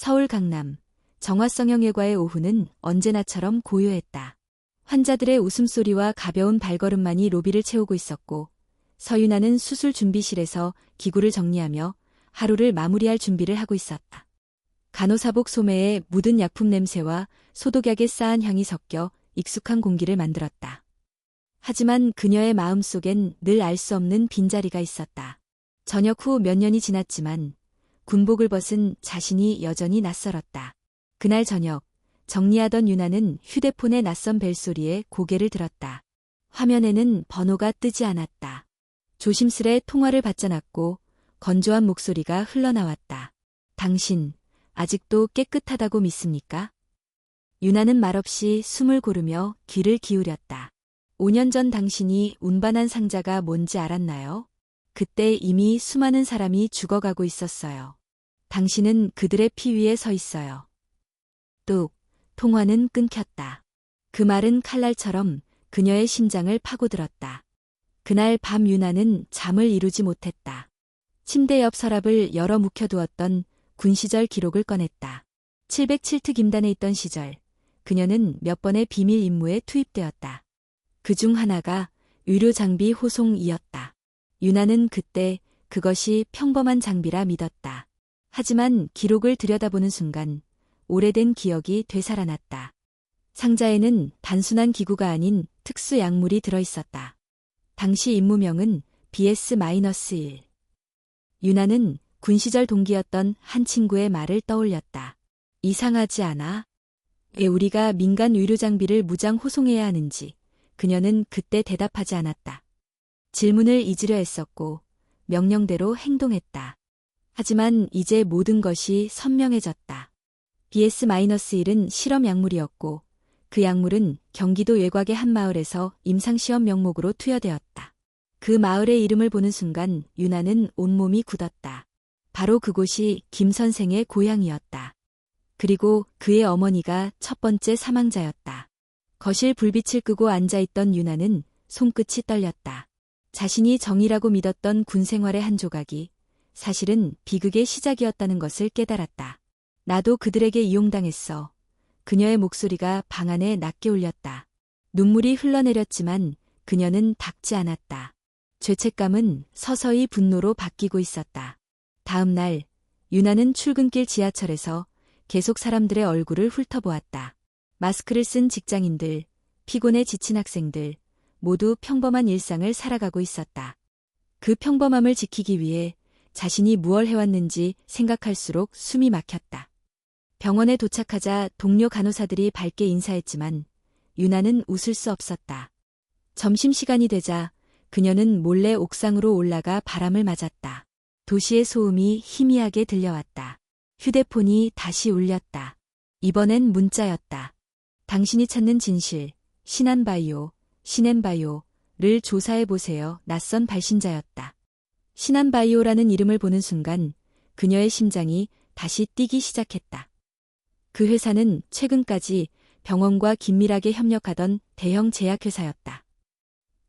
서울 강남 정화성형외과의 오후는 언제나처럼 고요했다. 환자들의 웃음소리와 가벼운 발걸음만이 로비를 채우고 있었고, 서윤아는 수술 준비실에서 기구를 정리하며 하루를 마무리할 준비를 하고 있었다. 간호사복 소매에 묻은 약품 냄새와 소독약의 싸한 향이 섞여 익숙한 공기를 만들었다. 하지만 그녀의 마음속엔 늘 알 수 없는 빈자리가 있었다. 저녁 후 몇 년이 지났지만 군복을 벗은 자신이 여전히 낯설었다. 그날 저녁, 정리하던 유나는 휴대폰의 낯선 벨소리에 고개를 들었다. 화면에는 번호가 뜨지 않았다. 조심스레 통화를 받자놨고 건조한 목소리가 흘러나왔다. 당신, 아직도 깨끗하다고 믿습니까? 유나는 말없이 숨을 고르며 귀를 기울였다. 5년 전 당신이 운반한 상자가 뭔지 알았나요? 그때 이미 수많은 사람이 죽어가고 있었어요. 당신은 그들의 피 위에 서 있어요. 뚝, 통화는 끊겼다. 그 말은 칼날처럼 그녀의 심장을 파고들었다. 그날 밤 유나는 잠을 이루지 못했다. 침대 옆 서랍을 열어 묵혀두었던 군 시절 기록을 꺼냈다. 707트 김단에 있던 시절, 그녀는 몇 번의 비밀 임무에 투입되었다. 그중 하나가 의료 장비 호송이었다. 유나는 그때 그것이 평범한 장비라 믿었다. 하지만 기록을 들여다보는 순간 오래된 기억이 되살아났다. 상자에는 단순한 기구가 아닌 특수 약물이 들어있었다. 당시 임무명은 BS-1. 유나는 군 시절 동기였던 한 친구의 말을 떠올렸다. 이상하지 않아? 왜 우리가 민간 의료 장비를 무장 호송해야 하는지 그녀는 그때 대답하지 않았다. 질문을 잊으려 했었고 명령대로 행동했다. 하지만 이제 모든 것이 선명해졌다. BS-1은 실험 약물이었고 그 약물은 경기도 외곽의 한 마을에서 임상시험 명목으로 투여되었다. 그 마을의 이름을 보는 순간 유나는 온몸이 굳었다. 바로 그곳이 김 선생의 고향이었다. 그리고 그의 어머니가 첫 번째 사망자였다. 거실 불빛을 끄고 앉아있던 유나는 손끝이 떨렸다. 자신이 정의라고 믿었던 군 생활의 한 조각이 사실은 비극의 시작이었다는 것을 깨달았다. 나도 그들에게 이용당했어. 그녀의 목소리가 방 안에 낮게 울렸다. 눈물이 흘러내렸지만 그녀는 닦지 않았다. 죄책감은 서서히 분노로 바뀌고 있었다. 다음 날, 유나는 출근길 지하철에서 계속 사람들의 얼굴을 훑어보았다. 마스크를 쓴 직장인들, 피곤에 지친 학생들, 모두 평범한 일상을 살아가고 있었다. 그 평범함을 지키기 위해 자신이 무얼 해왔는지 생각할수록 숨이 막혔다. 병원에 도착하자 동료 간호사들이 밝게 인사했지만 유나는 웃을 수 없었다. 점심시간이 되자 그녀는 몰래 옥상으로 올라가 바람을 맞았다. 도시의 소음이 희미하게 들려왔다. 휴대폰이 다시 울렸다. 이번엔 문자였다. 당신이 찾는 진실, 신한바이오, 신앤바이오를 조사해보세요. 낯선 발신자였다. 신한바이오라는 이름을 보는 순간 그녀의 심장이 다시 뛰기 시작했다. 그 회사는 최근까지 병원과 긴밀하게 협력하던 대형 제약회사였다.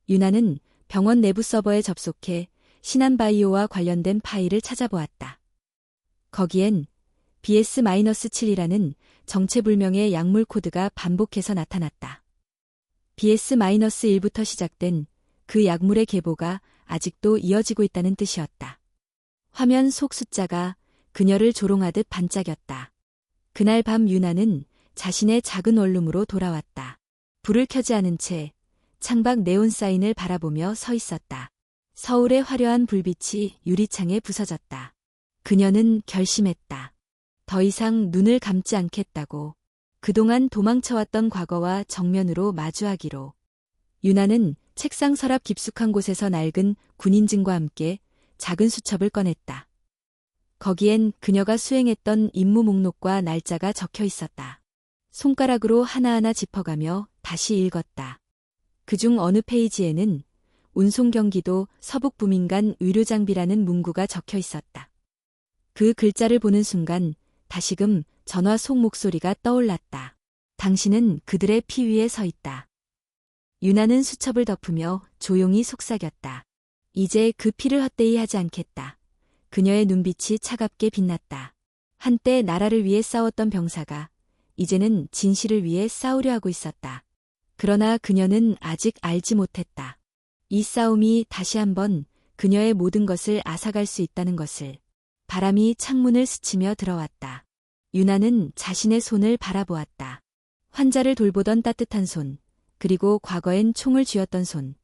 유나는 병원 내부 서버에 접속해 신한바이오와 관련된 파일을 찾아보았다. 거기엔 BS-7이라는 정체불명의 약물 코드가 반복해서 나타났다. BS-1부터 시작된 그 약물의 계보가 아직도 이어지고 있다는 뜻이었다. 화면 속 숫자가 그녀를 조롱하듯 반짝였다. 그날 밤 유나는 자신의 작은 원룸으로 돌아왔다. 불을 켜지 않은 채 창밖 네온 사인을 바라보며 서 있었다. 서울의 화려한 불빛이 유리창에 부서졌다. 그녀는 결심했다. 더 이상 눈을 감지 않겠다고. 그동안 도망쳐왔던 과거와 정면으로 마주하기로. 유나는 책상 서랍 깊숙한 곳에서 낡은 군인증과 함께 작은 수첩을 꺼냈다. 거기엔 그녀가 수행했던 임무 목록과 날짜가 적혀 있었다. 손가락으로 하나하나 짚어가며 다시 읽었다. 그중 어느 페이지에는 운송경기도 서북부민간 의료장비라는 문구가 적혀 있었다. 그 글자를 보는 순간 다시금 전화 속 목소리가 떠올랐다. 당신은 그들의 피 위에 서 있다. 유나는 수첩을 덮으며 조용히 속삭였다. 이제 그 피를 헛되이 하지 않겠다. 그녀의 눈빛이 차갑게 빛났다. 한때 나라를 위해 싸웠던 병사가 이제는 진실을 위해 싸우려 하고 있었다. 그러나 그녀는 아직 알지 못했다. 이 싸움이 다시 한번 그녀의 모든 것을 앗아갈 수 있다는 것을. 바람이 창문을 스치며 들어왔다. 유나는 자신의 손을 바라보았다. 환자를 돌보던 따뜻한 손, 그리고 과거엔 총을 쥐었던 손.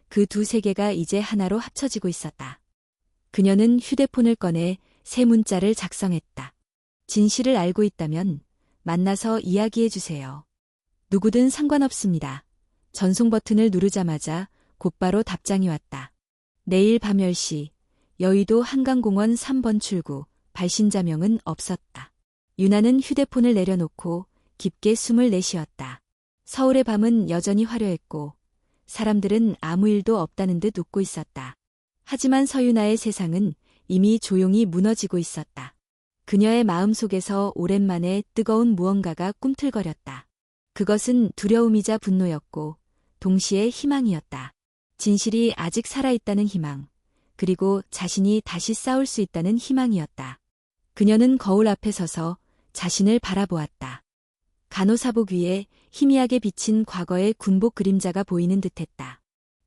그 두 세계가 이제 하나로 합쳐지고 있었다. 그녀는 휴대폰을 꺼내 새 문자를 작성했다. 진실을 알고 있다면 만나서 이야기해주세요. 누구든 상관없습니다. 전송 버튼을 누르자마자 곧바로 답장이 왔다. 내일 밤 10시, 여의도 한강공원 3번 출구, 발신자명은 없었다. 유나는 휴대폰을 내려놓고 깊게 숨을 내쉬었다. 서울의 밤은 여전히 화려했고 사람들은 아무 일도 없다는 듯 웃고 있었다. 하지만 서유나의 세상은 이미 조용히 무너지고 있었다. 그녀의 마음속에서 오랜만에 뜨거운 무언가가 꿈틀거렸다. 그것은 두려움이자 분노였고 동시에 희망이었다. 진실이 아직 살아있다는 희망, 그리고 자신이 다시 싸울 수 있다는 희망이었다. 그녀는 거울 앞에 서서 자신을 바라보았다. 간호사복 위에 희미하게 비친 과거의 군복 그림자가 보이는 듯했다.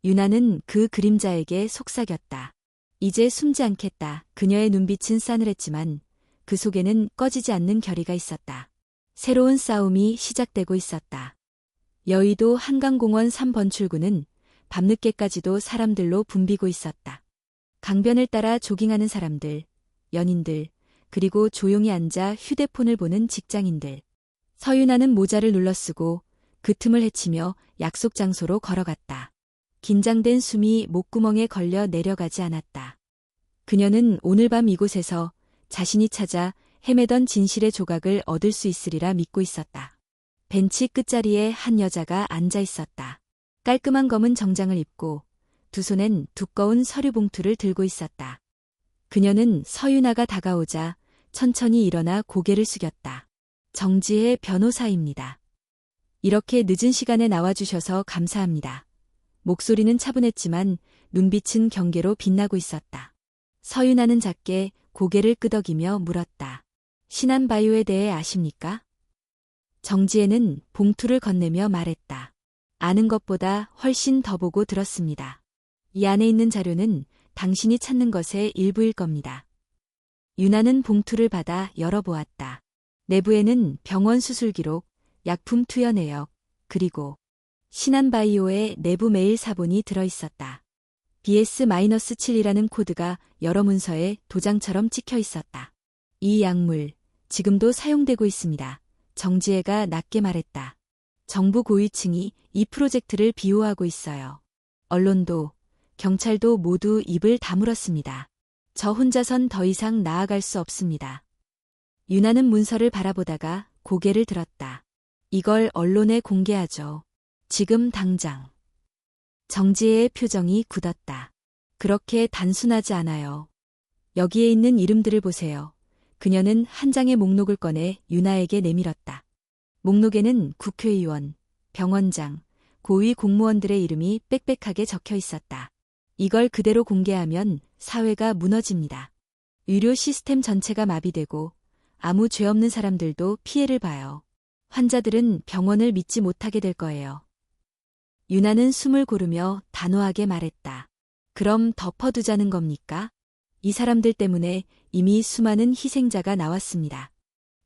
유나는 그 그림자에게 속삭였다. 이제 숨지 않겠다. 그녀의 눈빛은 싸늘했지만 그 속에는 꺼지지 않는 결의가 있었다. 새로운 싸움이 시작되고 있었다. 여의도 한강공원 3번 출구는 밤늦게까지도 사람들로 붐비고 있었다. 강변을 따라 조깅하는 사람들, 연인들, 그리고 조용히 앉아 휴대폰을 보는 직장인들. 서유나는 모자를 눌러쓰고 그 틈을 헤치며 약속 장소로 걸어갔다. 긴장된 숨이 목구멍에 걸려 내려가지 않았다. 그녀는 오늘 밤 이곳에서 자신이 찾아 헤매던 진실의 조각을 얻을 수 있으리라 믿고 있었다. 벤치 끝자리에 한 여자가 앉아 있었다. 깔끔한 검은 정장을 입고 두 손엔 두꺼운 서류 봉투를 들고 있었다. 그녀는 서유나가 다가오자 천천히 일어나 고개를 숙였다. 정지혜 변호사입니다. 이렇게 늦은 시간에 나와주셔서 감사합니다. 목소리는 차분했지만 눈빛은 경계로 빛나고 있었다. 서유나는 작게 고개를 끄덕이며 물었다. 신한바이오에 대해 아십니까? 정지혜는 봉투를 건네며 말했다. 아는 것보다 훨씬 더 보고 들었습니다. 이 안에 있는 자료는 당신이 찾는 것의 일부일 겁니다. 유나는 봉투를 받아 열어보았다. 내부에는 병원 수술 기록, 약품 투여 내역, 그리고 신한바이오의 내부 메일 사본이 들어있었다. BS-7이라는 코드가 여러 문서에 도장처럼 찍혀 있었다. 이 약물, 지금도 사용되고 있습니다. 정지혜가 낮게 말했다. 정부 고위층이 이 프로젝트를 비호하고 있어요. 언론도, 경찰도 모두 입을 다물었습니다. 저 혼자선 더 이상 나아갈 수 없습니다. 유나는 문서를 바라보다가 고개를 들었다. 이걸 언론에 공개하죠. 지금 당장. 정지혜의 표정이 굳었다. 그렇게 단순하지 않아요. 여기에 있는 이름들을 보세요. 그녀는 한 장의 목록을 꺼내 유나에게 내밀었다. 목록에는 국회의원, 병원장, 고위 공무원들의 이름이 빽빽하게 적혀 있었다. 이걸 그대로 공개하면 사회가 무너집니다. 의료 시스템 전체가 마비되고 아무 죄 없는 사람들도 피해를 봐요. 환자들은 병원을 믿지 못하게 될 거예요. 유나는 숨을 고르며 단호하게 말했다. 그럼 덮어두자는 겁니까? 이 사람들 때문에 이미 수많은 희생자가 나왔습니다.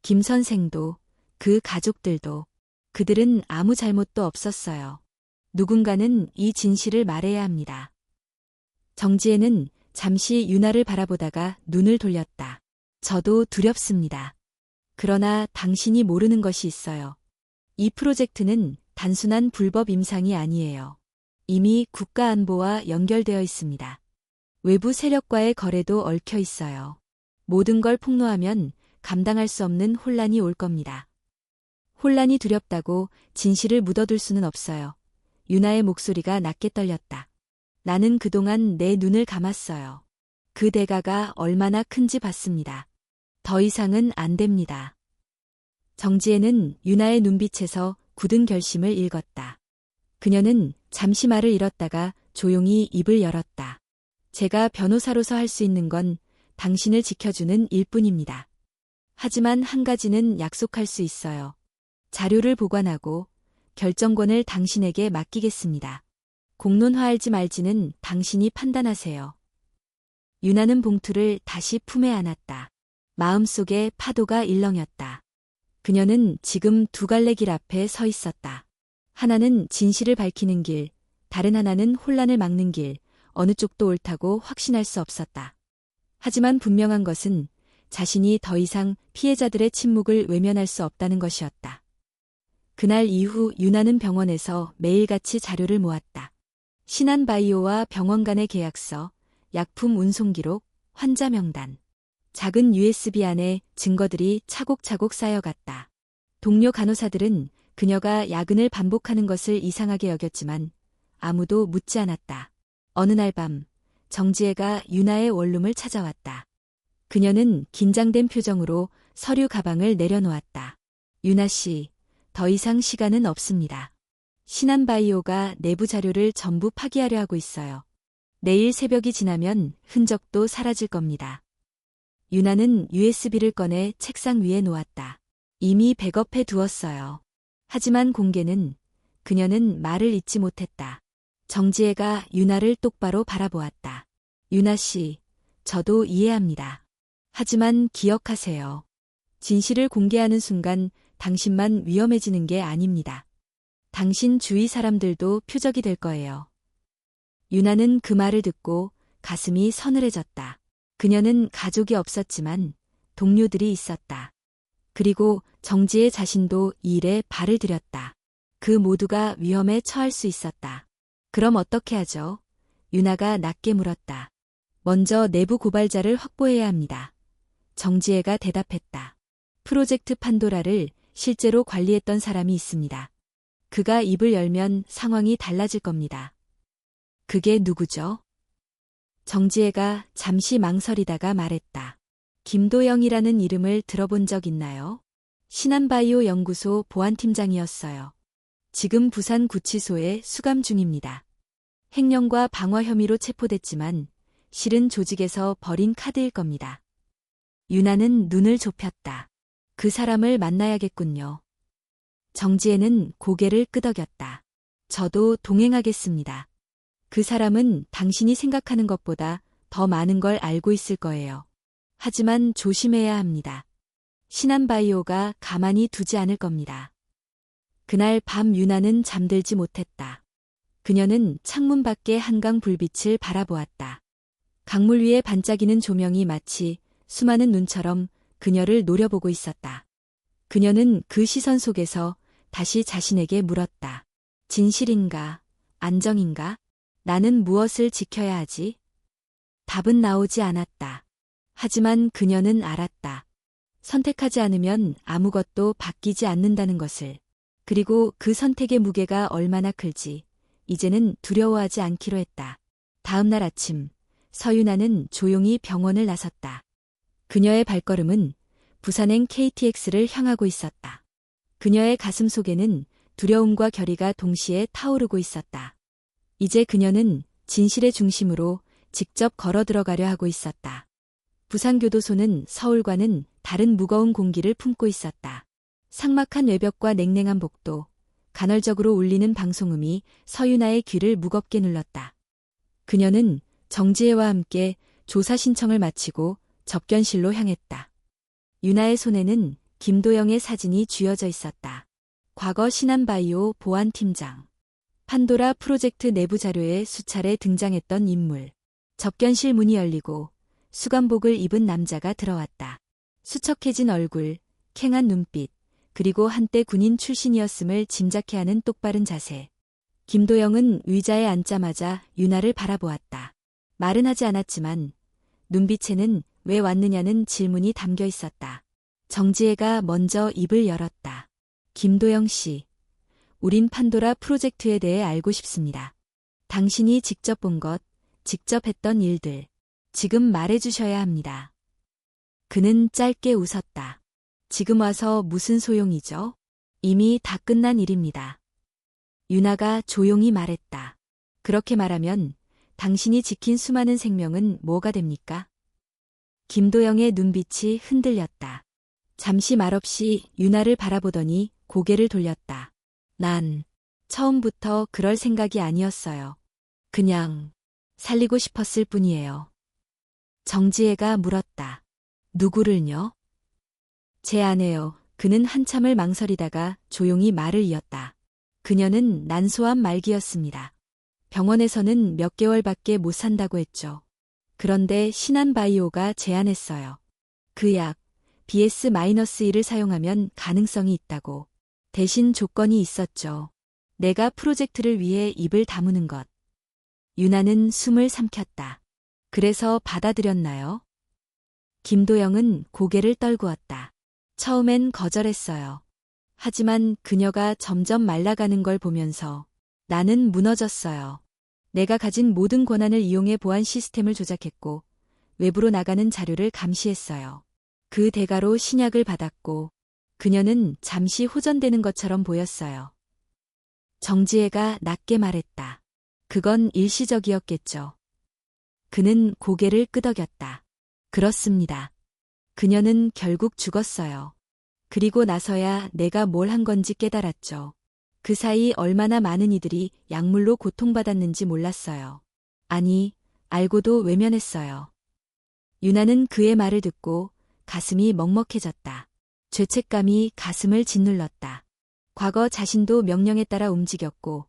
김 선생도, 그 가족들도. 그들은 아무 잘못도 없었어요. 누군가는 이 진실을 말해야 합니다. 정지혜는 잠시 유나를 바라보다가 눈을 돌렸다. 저도 두렵습니다. 그러나 당신이 모르는 것이 있어요. 이 프로젝트는 단순한 불법 임상이 아니에요. 이미 국가 안보와 연결되어 있습니다. 외부 세력과의 거래도 얽혀 있어요. 모든 걸 폭로하면 감당할 수 없는 혼란이 올 겁니다. 혼란이 두렵다고 진실을 묻어둘 수는 없어요. 유나의 목소리가 낮게 떨렸다. 나는 그동안 내 눈을 감았어요. 그 대가가 얼마나 큰지 봤습니다. 더 이상은 안 됩니다. 정지혜는 유나의 눈빛에서 굳은 결심을 읽었다. 그녀는 잠시 말을 잃었다가 조용히 입을 열었다. 제가 변호사로서 할 수 있는 건 당신을 지켜주는 일뿐입니다. 하지만 한 가지는 약속할 수 있어요. 자료를 보관하고 결정권을 당신에게 맡기겠습니다. 공론화할지 말지는 당신이 판단하세요. 유나는 봉투를 다시 품에 안았다. 마음속에 파도가 일렁였다. 그녀는 지금 두 갈래 길 앞에 서 있었다. 하나는 진실을 밝히는 길, 다른 하나는 혼란을 막는 길, 어느 쪽도 옳다고 확신할 수 없었다. 하지만 분명한 것은 자신이 더 이상 피해자들의 침묵을 외면할 수 없다는 것이었다. 그날 이후 유나는 병원에서 매일같이 자료를 모았다. 신한바이오와 병원 간의 계약서, 약품 운송 기록, 환자 명단. 작은 USB 안에 증거들이 차곡차곡 쌓여갔다. 동료 간호사들은 그녀가 야근을 반복하는 것을 이상하게 여겼지만 아무도 묻지 않았다. 어느 날 밤, 정지혜가 유나의 원룸을 찾아왔다. 그녀는 긴장된 표정으로 서류 가방을 내려놓았다. 유나 씨, 더 이상 시간은 없습니다. 신한바이오가 내부 자료를 전부 파기하려 하고 있어요. 내일 새벽이 지나면 흔적도 사라질 겁니다. 유나는 USB를 꺼내 책상 위에 놓았다. 이미 백업해 두었어요. 하지만 그녀는 말을 잇지 못했다. 정지혜가 유나를 똑바로 바라보았다. 유나 씨, 저도 이해합니다. 하지만 기억하세요. 진실을 공개하는 순간 당신만 위험해지는 게 아닙니다. 당신 주위 사람들도 표적이 될 거예요. 유나는 그 말을 듣고 가슴이 서늘해졌다. 그녀는 가족이 없었지만 동료들이 있었다. 그리고 정지혜 자신도 이 일에 발을 들였다. 그 모두가 위험에 처할 수 있었다. 그럼 어떻게 하죠? 유나가 낮게 물었다. 먼저 내부 고발자를 확보해야 합니다. 정지혜가 대답했다. 프로젝트 판도라를 실제로 관리했던 사람이 있습니다. 그가 입을 열면 상황이 달라질 겁니다. 그게 누구죠? 정지혜가 잠시 망설이다가 말했다. 김도영이라는 이름을 들어본 적 있나요? 신한바이오 연구소 보안팀장이었어요. 지금 부산구치소에 수감 중입니다. 횡령과 방화 혐의로 체포됐지만 실은 조직에서 버린 카드일 겁니다. 유나는 눈을 좁혔다. 그 사람을 만나야겠군요. 정지혜는 고개를 끄덕였다. 저도 동행하겠습니다. 그 사람은 당신이 생각하는 것보다 더 많은 걸 알고 있을 거예요. 하지만 조심해야 합니다. 신한바이오가 가만히 두지 않을 겁니다. 그날 밤 유나는 잠들지 못했다. 그녀는 창문 밖의 한강 불빛을 바라보았다. 강물 위에 반짝이는 조명이 마치 수많은 눈처럼 그녀를 노려보고 있었다. 그녀는 그 시선 속에서 다시 자신에게 물었다. 진실인가? 안정인가? 나는 무엇을 지켜야 하지? 답은 나오지 않았다. 하지만 그녀는 알았다. 선택하지 않으면 아무것도 바뀌지 않는다는 것을. 그리고 그 선택의 무게가 얼마나 클지 이제는 두려워하지 않기로 했다. 다음 날 아침, 서유나는 조용히 병원을 나섰다. 그녀의 발걸음은 부산행 KTX를 향하고 있었다. 그녀의 가슴 속에는 두려움과 결의가 동시에 타오르고 있었다. 이제 그녀는 진실의 중심으로 직접 걸어 들어가려 하고 있었다. 부산교도소는 서울과는 다른 무거운 공기를 품고 있었다. 삭막한 외벽과 냉랭한 복도, 간헐적으로 울리는 방송음이 서유나의 귀를 무겁게 눌렀다. 그녀는 정지혜와 함께 조사 신청을 마치고 접견실로 향했다. 유나의 손에는 김도영의 사진이 쥐어져 있었다. 과거 신한바이오 보안팀장. 판도라 프로젝트 내부 자료에 수차례 등장했던 인물. 접견실 문이 열리고 수감복을 입은 남자가 들어왔다. 수척해진 얼굴, 캥한 눈빛, 그리고 한때 군인 출신이었음을 짐작케 하는 똑바른 자세. 김도영은 의자에 앉자마자 유나를 바라보았다. 말은 하지 않았지만 눈빛에는 왜 왔느냐는 질문이 담겨 있었다. 정지혜가 먼저 입을 열었다. 김도영 씨, 우린 판도라 프로젝트에 대해 알고 싶습니다. 당신이 직접 본 것, 직접 했던 일들, 지금 말해주셔야 합니다. 그는 짧게 웃었다. 지금 와서 무슨 소용이죠? 이미 다 끝난 일입니다. 유나가 조용히 말했다. 그렇게 말하면 당신이 지킨 수많은 생명은 뭐가 됩니까? 김도영의 눈빛이 흔들렸다. 잠시 말없이 유나를 바라보더니 고개를 돌렸다. 난 처음부터 그럴 생각이 아니었어요. 그냥 살리고 싶었을 뿐이에요. 정지혜가 물었다. 누구를요? 제 아내요. 그는 한참을 망설이다가 조용히 말을 이었다. 그녀는 난소암 말기였습니다. 병원에서는 몇 개월밖에 못 산다고 했죠. 그런데 신한바이오가 제안했어요. 그 약 BS-1을 사용하면 가능성이 있다고. 대신 조건이 있었죠. 내가 프로젝트를 위해 입을 다무는 것. 유나는 숨을 삼켰다. 그래서 받아들였나요? 김도영은 고개를 떨구었다. 처음엔 거절했어요. 하지만 그녀가 점점 말라가는 걸 보면서 나는 무너졌어요. 내가 가진 모든 권한을 이용해 보안 시스템을 조작했고 외부로 나가는 자료를 감시했어요. 그 대가로 신약을 받았고 그녀는 잠시 호전되는 것처럼 보였어요. 정지혜가 낮게 말했다. 그건 일시적이었겠죠. 그는 고개를 끄덕였다. 그렇습니다. 그녀는 결국 죽었어요. 그리고 나서야 내가 뭘 한 건지 깨달았죠. 그 사이 얼마나 많은 이들이 약물로 고통받았는지 몰랐어요. 아니, 알고도 외면했어요. 유나는 그의 말을 듣고 가슴이 먹먹해졌다. 죄책감이 가슴을 짓눌렀다. 과거 자신도 명령에 따라 움직였고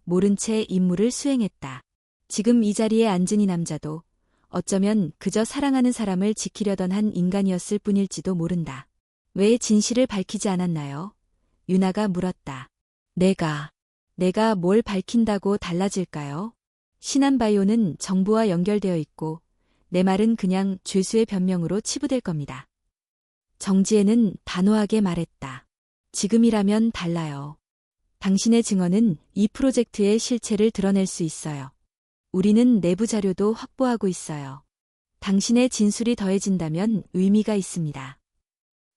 모른 채 임무를 수행했다. 지금 이 자리에 앉은 이 남자도 어쩌면 그저 사랑하는 사람을 지키려던 한 인간이었을 뿐일지도 모른다. 왜 진실을 밝히지 않았나요? 유나가 물었다. 내가 뭘 밝힌다고 달라질까요? 신한바이오는 정부와 연결되어 있고 내 말은 그냥 죄수의 변명으로 치부될 겁니다. 정지혜는 단호하게 말했다. 지금이라면 달라요. 당신의 증언은 이 프로젝트의 실체를 드러낼 수 있어요. 우리는 내부 자료도 확보하고 있어요. 당신의 진술이 더해진다면 의미가 있습니다.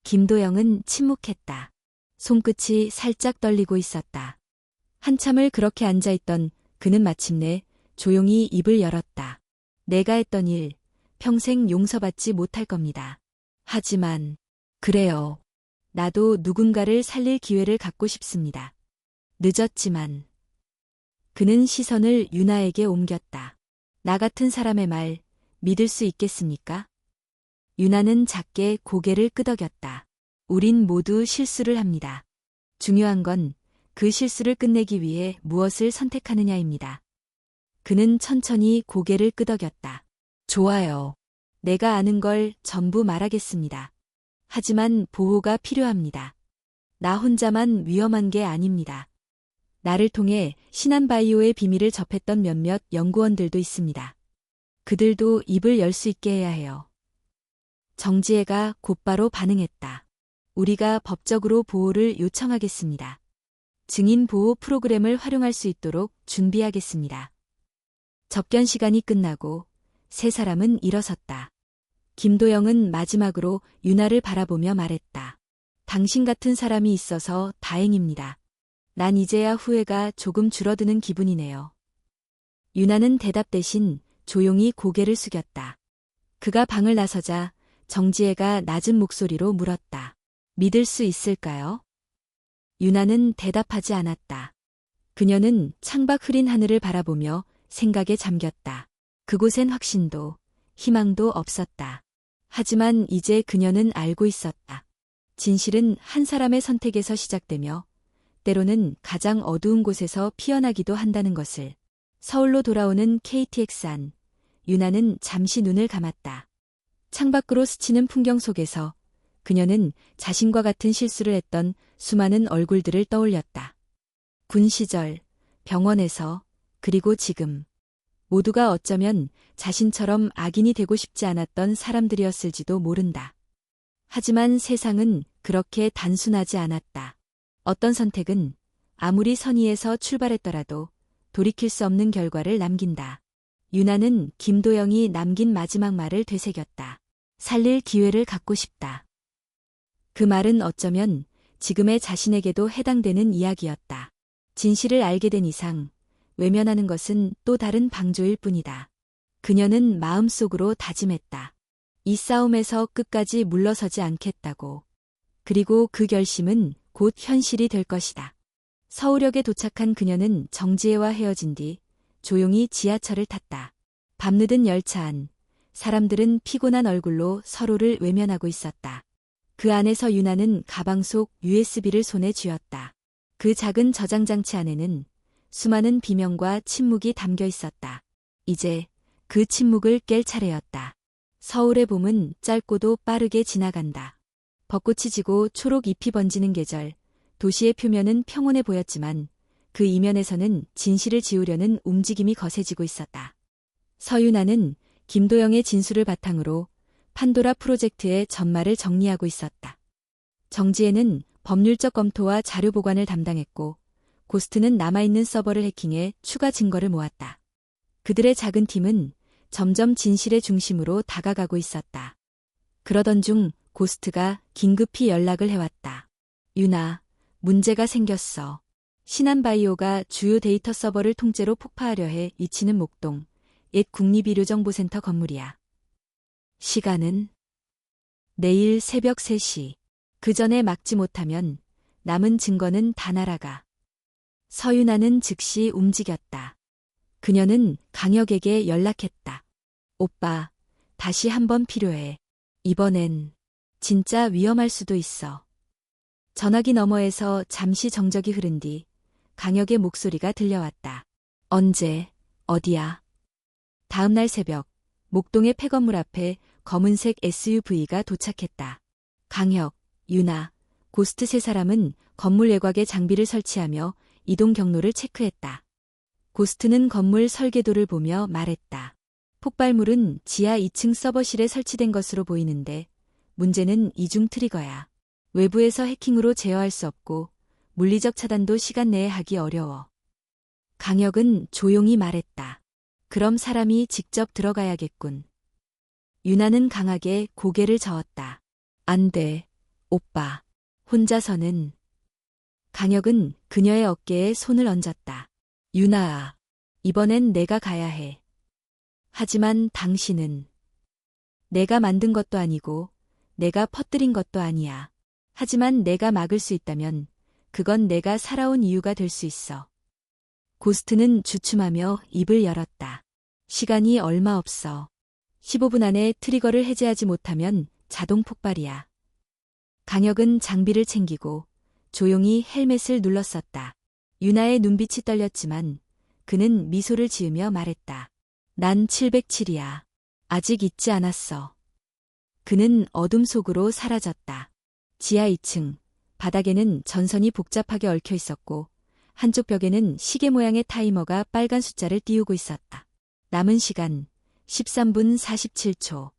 김도영은 침묵했다. 손끝이 살짝 떨리고 있었다. 한참을 그렇게 앉아있던 그는 마침내 조용히 입을 열었다. 내가 했던 일, 평생 용서받지 못할 겁니다. 하지만, 그래요. 나도 누군가를 살릴 기회를 갖고 싶습니다. 늦었지만. 그는 시선을 유나에게 옮겼다. 나 같은 사람의 말, 믿을 수 있겠습니까? 유나는 작게 고개를 끄덕였다. 우린 모두 실수를 합니다. 중요한 건 그 실수를 끝내기 위해 무엇을 선택하느냐입니다. 그는 천천히 고개를 끄덕였다. 좋아요. 내가 아는 걸 전부 말하겠습니다. 하지만 보호가 필요합니다. 나 혼자만 위험한 게 아닙니다. 나를 통해 신한바이오의 비밀을 접했던 몇몇 연구원들도 있습니다. 그들도 입을 열 수 있게 해야 해요. 정지혜가 곧바로 반응했다. 우리가 법적으로 보호를 요청하겠습니다. 증인 보호 프로그램을 활용할 수 있도록 준비하겠습니다. 접견 시간이 끝나고 세 사람은 일어섰다. 김도영은 마지막으로 유나를 바라보며 말했다. 당신 같은 사람이 있어서 다행입니다. 난 이제야 후회가 조금 줄어드는 기분이네요. 유나는 대답 대신 조용히 고개를 숙였다. 그가 방을 나서자 정지혜가 낮은 목소리로 물었다. 믿을 수 있을까요? 유나는 대답하지 않았다. 그녀는 창밖 흐린 하늘을 바라보며 생각에 잠겼다. 그곳엔 확신도, 희망도 없었다. 하지만 이제 그녀는 알고 있었다. 진실은 한 사람의 선택에서 시작되며 때로는 가장 어두운 곳에서 피어나기도 한다는 것을. 서울로 돌아오는 KTX 안, 유나는 잠시 눈을 감았다. 창밖으로 스치는 풍경 속에서 그녀는 자신과 같은 실수를 했던 수많은 얼굴들을 떠올렸다. 군 시절, 병원에서, 그리고 지금. 모두가 어쩌면 자신처럼 악인이 되고 싶지 않았던 사람들이었을지도 모른다. 하지만 세상은 그렇게 단순하지 않았다. 어떤 선택은 아무리 선의에서 출발했더라도 돌이킬 수 없는 결과를 남긴다. 유나는 김도영이 남긴 마지막 말을 되새겼다. 살릴 기회를 갖고 싶다. 그 말은 어쩌면 지금의 자신에게도 해당되는 이야기였다. 진실을 알게 된 이상 외면하는 것은 또 다른 방조일 뿐이다. 그녀는 마음속으로 다짐했다. 이 싸움에서 끝까지 물러서지 않겠다고. 그리고 그 결심은 곧 현실이 될 것이다. 서울역에 도착한 그녀는 정지혜와 헤어진 뒤 조용히 지하철을 탔다. 밤늦은 열차 안, 사람들은 피곤한 얼굴로 서로를 외면하고 있었다. 그 안에서 유나는 가방 속 USB를 손에 쥐었다. 그 작은 저장 장치 안에는 수많은 비명과 침묵이 담겨 있었다. 이제 그 침묵을 깰 차례였다. 서울의 봄은 짧고도 빠르게 지나간다. 벚꽃이 지고 초록 잎이 번지는 계절, 도시의 표면은 평온해 보였지만 그 이면에서는 진실을 지우려는 움직임이 거세지고 있었다. 서유나는 김도영의 진술을 바탕으로 판도라 프로젝트의 전말을 정리하고 있었다. 정지혜는 법률적 검토와 자료 보관을 담당했고 고스트는 남아있는 서버를 해킹해 추가 증거를 모았다. 그들의 작은 팀은 점점 진실의 중심으로 다가가고 있었다. 그러던 중 고스트가 긴급히 연락을 해왔다. 유나, 문제가 생겼어. 신한바이오가 주요 데이터 서버를 통째로 폭파하려 해 위치는 목동, 옛 국립의료정보센터 건물이야. 시간은? 내일 새벽 3시. 그 전에 막지 못하면 남은 증거는 다 날아가. 서유나는 즉시 움직였다. 그녀는 강혁에게 연락했다. 오빠, 다시 한번 필요해. 이번엔 진짜 위험할 수도 있어. 전화기 너머에서 잠시 정적이 흐른 뒤 강혁의 목소리가 들려왔다. 언제, 어디야? 다음 날 새벽, 목동의 폐건물 앞에 검은색 SUV가 도착했다. 강혁, 유나, 고스트 세 사람은 건물 외곽에 장비를 설치하며 이동 경로를 체크했다. 고스트는 건물 설계도를 보며 말했다. 폭발물은 지하 2층 서버실에 설치된 것으로 보이는데 문제는 이중 트리거야. 외부에서 해킹으로 제어할 수 없고 물리적 차단도 시간 내에 하기 어려워. 강혁은 조용히 말했다. 그럼 사람이 직접 들어가야겠군. 유나는 강하게 고개를 저었다. 안 돼, 오빠. 혼자서는. 강혁은 그녀의 어깨에 손을 얹었다. 유나아, 이번엔 내가 가야 해. 하지만 당신은 내가 만든 것도 아니고 내가 퍼뜨린 것도 아니야. 하지만 내가 막을 수 있다면 그건 내가 살아온 이유가 될 수 있어. 고스트는 주춤하며 입을 열었다. 시간이 얼마 없어. 15분 안에 트리거를 해제하지 못하면 자동 폭발이야. 강혁은 장비를 챙기고 조용히 헬멧을 눌렀었다. 유나의 눈빛이 떨렸지만 그는 미소를 지으며 말했다. 난 707이야. 아직 잊지 않았어. 그는 어둠 속으로 사라졌다. 지하 2층, 바닥에는 전선이 복잡하게 얽혀 있었고 한쪽 벽에는 시계 모양의 타이머가 빨간 숫자를 띄우고 있었다. 남은 시간 13분 47초.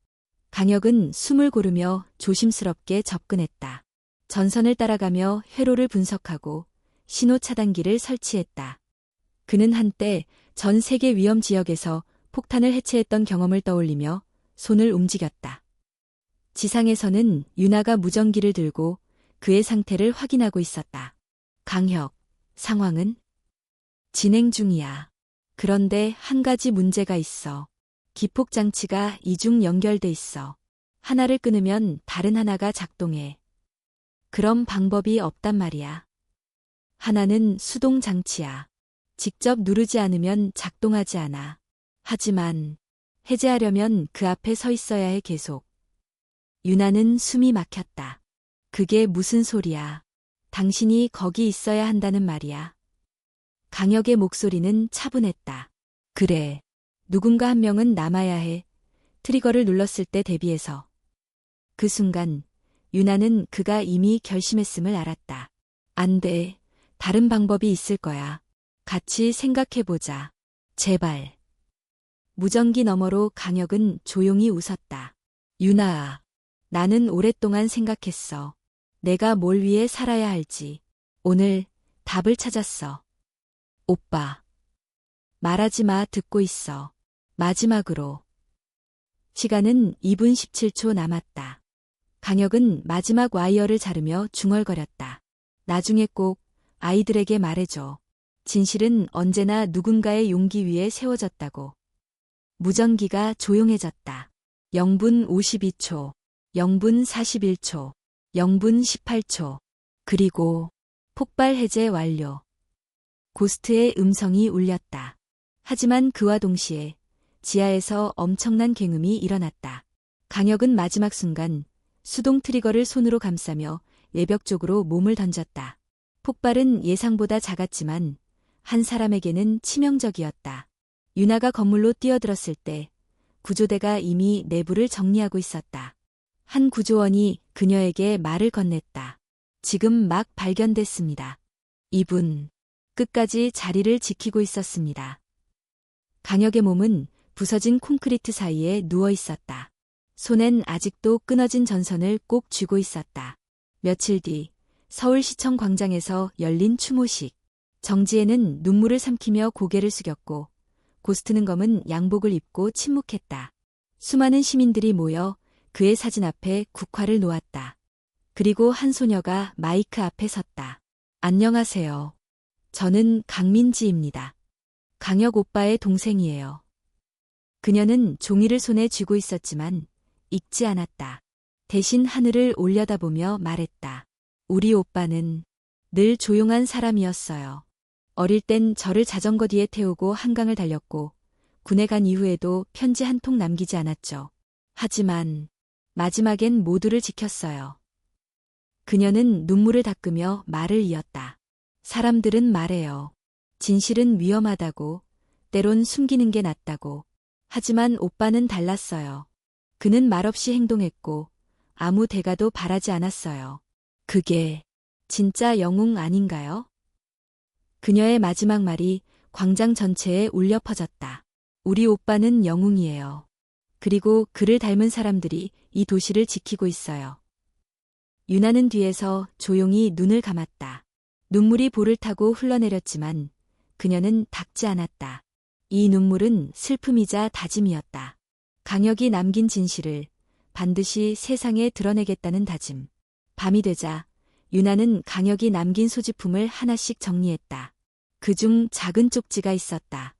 강혁은 숨을 고르며 조심스럽게 접근했다. 전선을 따라가며 회로를 분석하고 신호 차단기를 설치했다. 그는 한때 전 세계 위험 지역에서 폭탄을 해체했던 경험을 떠올리며 손을 움직였다. 지상에서는 유나가 무전기를 들고 그의 상태를 확인하고 있었다. 강혁, 상황은? 진행 중이야. 그런데 한 가지 문제가 있어. 기폭 장치가 이중 연결돼 있어. 하나를 끊으면 다른 하나가 작동해. 그럼 방법이 없단 말이야. 하나는 수동 장치야. 직접 누르지 않으면 작동하지 않아. 하지만 해제하려면 그 앞에 서 있어야 해 계속. 유나는 숨이 막혔다. 그게 무슨 소리야. 당신이 거기 있어야 한다는 말이야. 강혁의 목소리는 차분했다. 그래. 누군가 한 명은 남아야 해. 트리거를 눌렀을 때 대비해서. 그 순간 유나는 그가 이미 결심했음을 알았다. 안 돼. 다른 방법이 있을 거야. 같이 생각해보자. 제발. 무전기 너머로 강혁은 조용히 웃었다. 유나아, 나는 오랫동안 생각했어. 내가 뭘 위해 살아야 할지. 오늘 답을 찾았어. 오빠. 말하지 마, 듣고 있어. 마지막으로. 시간은 2분 17초 남았다. 강혁은 마지막 와이어를 자르며 중얼거렸다. 나중에 꼭 아이들에게 말해줘. 진실은 언제나 누군가의 용기 위에 세워졌다고. 무전기가 조용해졌다. 0분 52초, 0분 41초. 0분 18초. 그리고 폭발 해제 완료. 고스트의 음성이 울렸다. 하지만 그와 동시에 지하에서 엄청난 굉음이 일어났다. 강혁은 마지막 순간 수동 트리거를 손으로 감싸며 외벽 쪽으로 몸을 던졌다. 폭발은 예상보다 작았지만 한 사람에게는 치명적이었다. 유나가 건물로 뛰어들었을 때 구조대가 이미 내부를 정리하고 있었다. 한 구조원이 그녀에게 말을 건넸다. 지금 막 발견됐습니다. 이분 끝까지 자리를 지키고 있었습니다. 강혁의 몸은 부서진 콘크리트 사이에 누워 있었다. 손엔 아직도 끊어진 전선을 꼭 쥐고 있었다. 며칠 뒤 서울시청 광장에서 열린 추모식. 정지혜는 눈물을 삼키며 고개를 숙였고 고스트는 검은 양복을 입고 침묵했다. 수많은 시민들이 모여 그의 사진 앞에 국화를 놓았다. 그리고 한 소녀가 마이크 앞에 섰다. 안녕하세요. 저는 강민지입니다. 강혁 오빠의 동생이에요. 그녀는 종이를 손에 쥐고 있었지만 읽지 않았다. 대신 하늘을 올려다보며 말했다. 우리 오빠는 늘 조용한 사람이었어요. 어릴 땐 저를 자전거 뒤에 태우고 한강을 달렸고 군에 간 이후에도 편지 한 통 남기지 않았죠. 하지만 마지막엔 모두를 지켰어요. 그녀는 눈물을 닦으며 말을 이었다. 사람들은 말해요. 진실은 위험하다고, 때론 숨기는 게 낫다고. 하지만 오빠는 달랐어요. 그는 말없이 행동했고 아무 대가도 바라지 않았어요. 그게 진짜 영웅 아닌가요? 그녀의 마지막 말이 광장 전체에 울려 퍼졌다. 우리 오빠는 영웅이에요. 그리고 그를 닮은 사람들이 이 도시를 지키고 있어요. 유나는 뒤에서 조용히 눈을 감았다. 눈물이 볼을 타고 흘러내렸지만 그녀는 닦지 않았다. 이 눈물은 슬픔이자 다짐이었다. 강혁이 남긴 진실을 반드시 세상에 드러내겠다는 다짐. 밤이 되자 유나는 강혁이 남긴 소지품을 하나씩 정리했다. 그중 작은 쪽지가 있었다.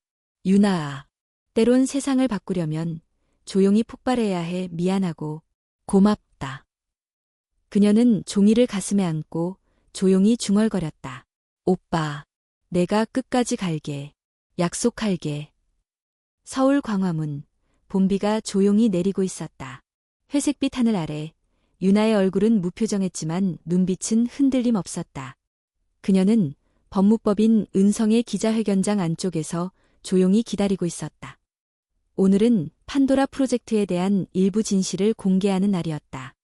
유나아, 때론 세상을 바꾸려면 조용히 폭발해야 해. 미안하고 고맙다. 그녀는 종이를 가슴에 안고 조용히 중얼거렸다. 오빠, 내가 끝까지 갈게. 약속할게. 서울 광화문, 봄비가 조용히 내리고 있었다. 회색빛 하늘 아래 유나의 얼굴은 무표정했지만 눈빛은 흔들림 없었다. 그녀는 법무법인 은성의 기자회견장 안쪽에서 조용히 기다리고 있었다. 오늘은 판도라 프로젝트에 대한 일부 진실을 공개하는 날이었다.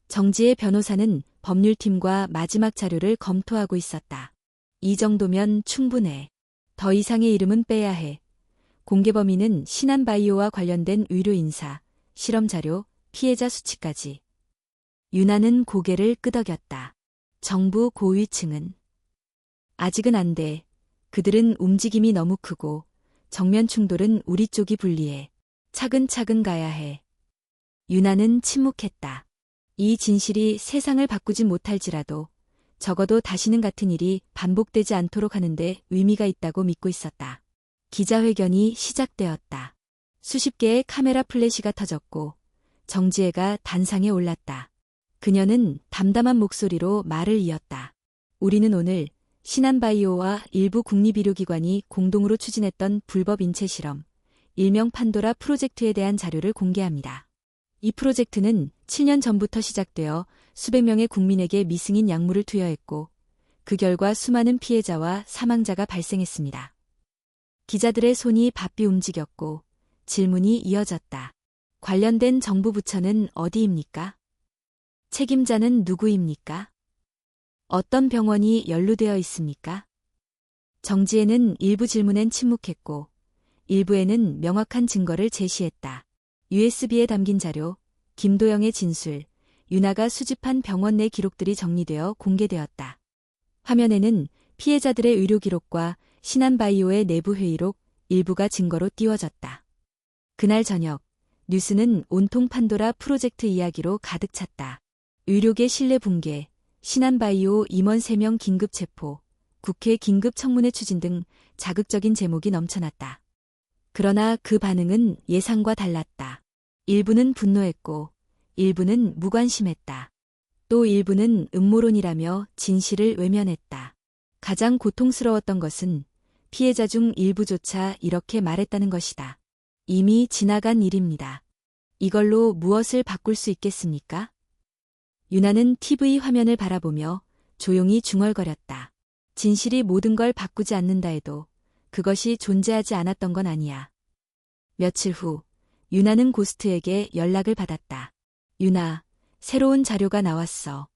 정지혜 변호사는 법률팀과 마지막 자료를 검토하고 있었다. 이 정도면 충분해. 더 이상의 이름은 빼야 해. 공개 범위는 신한바이오와 관련된 의료 인사, 실험 자료, 피해자 수치까지. 유나는 고개를 끄덕였다. 정부 고위층은 아직은 안 돼. 그들은 움직임이 너무 크고 정면 충돌은 우리 쪽이 불리해. 차근차근 가야 해. 유나는 침묵했다. 이 진실이 세상을 바꾸진 못할지라도 적어도 다시는 같은 일이 반복되지 않도록 하는데 의미가 있다고 믿고 있었다. 기자회견이 시작되었다. 수십 개의 카메라 플래시가 터졌고 정지혜가 단상에 올랐다. 그녀는 담담한 목소리로 말을 이었다. 우리는 오늘 신한바이오와 일부 국립의료기관이 공동으로 추진했던 불법 인체 실험, 일명 판도라 프로젝트에 대한 자료를 공개합니다. 이 프로젝트는 7년 전부터 시작되어 수백 명의 국민에게 미승인 약물을 투여했고 그 결과 수많은 피해자와 사망자가 발생했습니다. 기자들의 손이 바삐 움직였고 질문이 이어졌다. 관련된 정부 부처는 어디입니까? 책임자는 누구입니까? 어떤 병원이 연루되어 있습니까? 정지혜는 일부 질문엔 침묵했고 일부에는 명확한 증거를 제시했다. USB에 담긴 자료, 김도영의 진술, 유나가 수집한 병원 내 기록들이 정리되어 공개되었다. 화면에는 피해자들의 의료 기록과 신한바이오의 내부 회의록 일부가 증거로 띄워졌다. 그날 저녁, 뉴스는 온통 판도라 프로젝트 이야기로 가득 찼다. 의료계 신뢰 붕괴, 신한바이오 임원 3명 긴급 체포, 국회 긴급 청문회 추진 등 자극적인 제목이 넘쳐났다. 그러나 그 반응은 예상과 달랐다. 일부는 분노했고 일부는 무관심했다. 또 일부는 음모론이라며 진실을 외면했다. 가장 고통스러웠던 것은 피해자 중 일부조차 이렇게 말했다는 것이다. 이미 지나간 일입니다. 이걸로 무엇을 바꿀 수 있겠습니까? 유나는 TV 화면을 바라보며 조용히 중얼거렸다. 진실이 모든 걸 바꾸지 않는다 해도 그것이 존재하지 않았던 건 아니야. 며칠 후 유나는 고스트에게 연락을 받았다. 유나, 새로운 자료가 나왔어.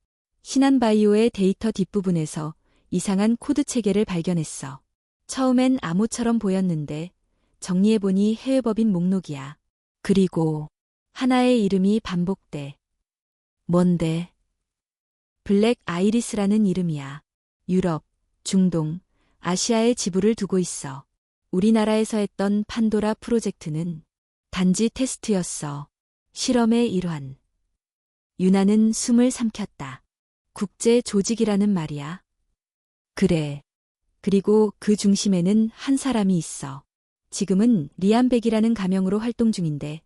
신한바이오의 데이터 뒷부분에서 이상한 코드 체계를 발견했어. 처음엔 암호처럼 보였는데 정리해보니 해외법인 목록이야. 그리고 하나의 이름이 반복돼. 뭔데? 블랙 아이리스라는 이름이야. 유럽, 중동, 아시아에 지부를 두고 있어. 우리나라에서 했던 판도라 프로젝트는 단지 테스트였어. 실험의 일환. 유나는 숨을 삼켰다. 국제 조직이라는 말이야. 그래. 그리고 그 중심에는 한 사람이 있어. 지금은 리안백이라는 가명으로 활동 중인데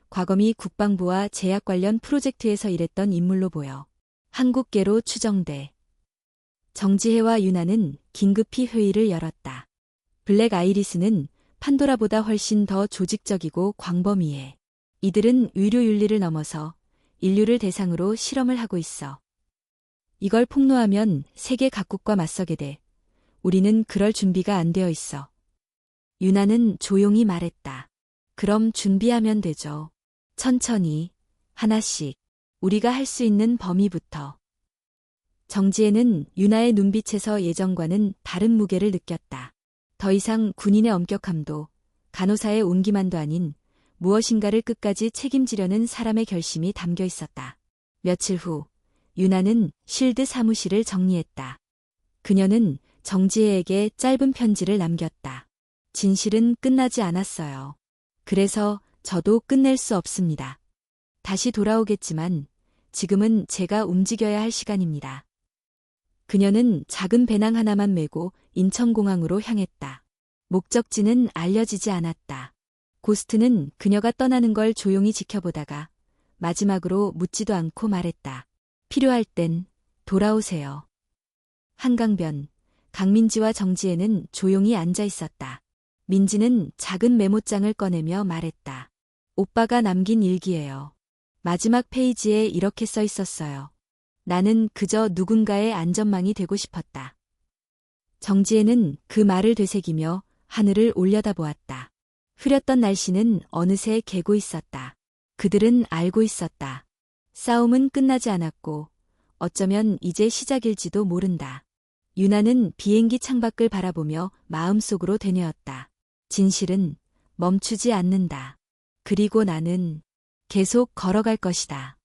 과거미 국방부와 제약 관련 프로젝트에서 일했던 인물로 보여. 한국계로 추정돼. 정지혜와 유나는 긴급히 회의를 열었다. 블랙 아이리스는 판도라보다 훨씬 더 조직적이고 광범위해. 이들은 의료 윤리를 넘어서 인류를 대상으로 실험을 하고 있어. 이걸 폭로하면 세계 각국과 맞서게 돼. 우리는 그럴 준비가 안 되어 있어. 유나는 조용히 말했다. 그럼 준비하면 되죠. 천천히, 하나씩, 우리가 할 수 있는 범위부터. 정지혜는 유나의 눈빛에서 예전과는 다른 무게를 느꼈다. 더 이상 군인의 엄격함도 간호사의 온기만도 아닌 무엇인가를 끝까지 책임지려는 사람의 결심이 담겨 있었다. 며칠 후 유나는 실드 사무실을 정리했다. 그녀는 정지혜에게 짧은 편지를 남겼다. 진실은 끝나지 않았어요. 그래서 저도 끝낼 수 없습니다. 다시 돌아오겠지만 지금은 제가 움직여야 할 시간입니다. 그녀는 작은 배낭 하나만 메고 인천공항으로 향했다. 목적지는 알려지지 않았다. 고스트는 그녀가 떠나는 걸 조용히 지켜보다가 마지막으로 묻지도 않고 말했다. 필요할 땐 돌아오세요. 한강변, 강민지와 정지혜는 조용히 앉아 있었다. 민지는 작은 메모장을 꺼내며 말했다. 오빠가 남긴 일기예요. 마지막 페이지에 이렇게 써 있었어요. 나는 그저 누군가의 안전망이 되고 싶었다. 정지혜는 그 말을 되새기며 하늘을 올려다보았다. 흐렸던 날씨는 어느새 개고 있었다. 그들은 알고 있었다. 싸움은 끝나지 않았고 어쩌면 이제 시작일지도 모른다. 유나는 비행기 창밖을 바라보며 마음속으로 되뇌었다. 진실은 멈추지 않는다. 그리고 나는 계속 걸어갈 것이다.